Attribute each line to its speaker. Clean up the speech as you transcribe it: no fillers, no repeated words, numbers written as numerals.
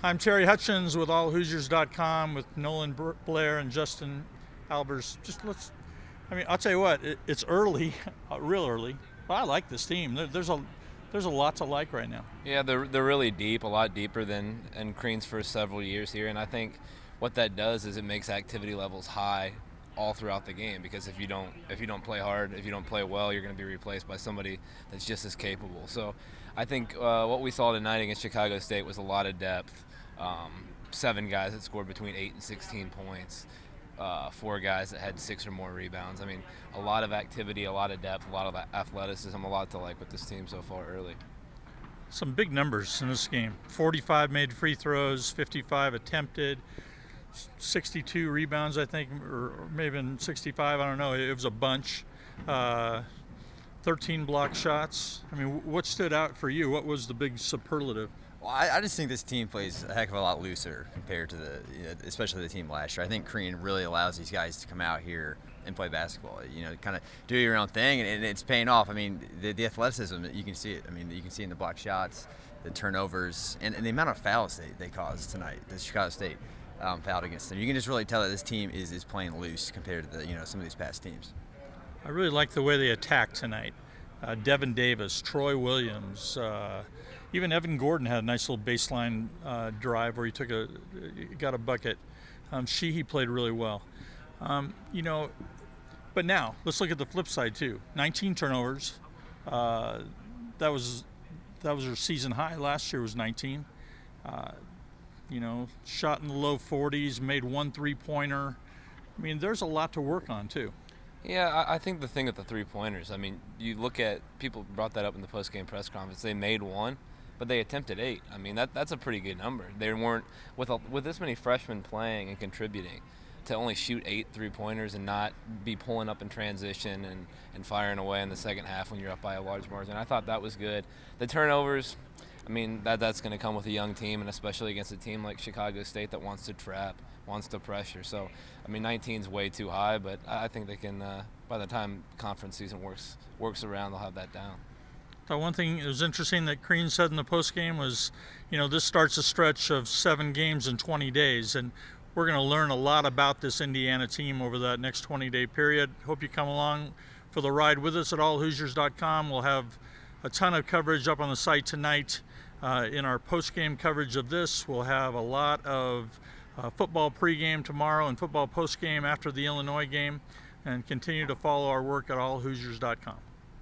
Speaker 1: I'm Terry Hutchins with AllHoosiers.com with Nolan Blair and Justin Albers. I'll tell you what, it's early, real early, but I like this team. There's a lot to like right now.
Speaker 2: Yeah, they're really deep, a lot deeper than in Crean's first several years here, and I think what that does is it makes activity levels high all throughout the game, because if you don't play hard, if you don't play well, you're going to be replaced by somebody that's just as capable. So I think what we saw tonight against Chicago State was a lot of depth. 7 guys that scored between 8 and 16 points, 4 guys that had 6 or more rebounds. I mean, a lot of activity, a lot of depth, a lot of athleticism, a lot to like with this team so far early.
Speaker 1: Some big numbers in this game. 45 made free throws, 55 attempted, 62 rebounds, I think, or maybe 65, I don't know. It was a bunch. 13 block shots. I mean, what stood out for you? What was the big superlative?
Speaker 3: Well, I just think this team plays a heck of a lot looser compared to especially the team last year. I think Crean really allows these guys to come out here and play basketball. Kind of do your own thing, and it's paying off. I mean, the athleticism, you can see it. I mean, you can see in the block shots, the turnovers, and the amount of fouls they caused tonight. The Chicago State fouled against them. You can just really tell that this team is playing loose compared to some of these past teams.
Speaker 1: I really like the way they attacked tonight. Devin Davis, Troy Williams, even Evan Gordon had a nice little baseline drive where he got a bucket. Sheehy played really well. But now let's look at the flip side too. 19 turnovers. That was her season high. Last year was 19. Shot in the low 40s, made 1 3-pointer. I mean, there's a lot to work on too.
Speaker 2: Yeah, I think the thing with the 3-pointers, I mean, you look at, people brought that up in the post-game press conference, they made 1, but they attempted 8. I mean, that's a pretty good number. They weren't, with this many freshmen playing and contributing, to only shoot 8 3-pointers and not be pulling up in transition and firing away in the second half when you're up by a large margin. I thought that was good. The turnovers, I mean, that's going to come with a young team, and especially against a team like Chicago State that wants to trap, wants to pressure. So, I mean, 19 is way too high, but I think they can, by the time conference season works around, they'll have that down.
Speaker 1: So one thing that was interesting that Crean said in the postgame was, this starts a stretch of 7 games in 20 days, and we're going to learn a lot about this Indiana team over that next 20-day period. Hope you come along for the ride with us at allhoosiers.com. We'll have a ton of coverage up on the site tonight. In our postgame coverage of this, we'll have a lot of football pregame tomorrow and football postgame after the Illinois game, and continue to follow our work at allhoosiers.com.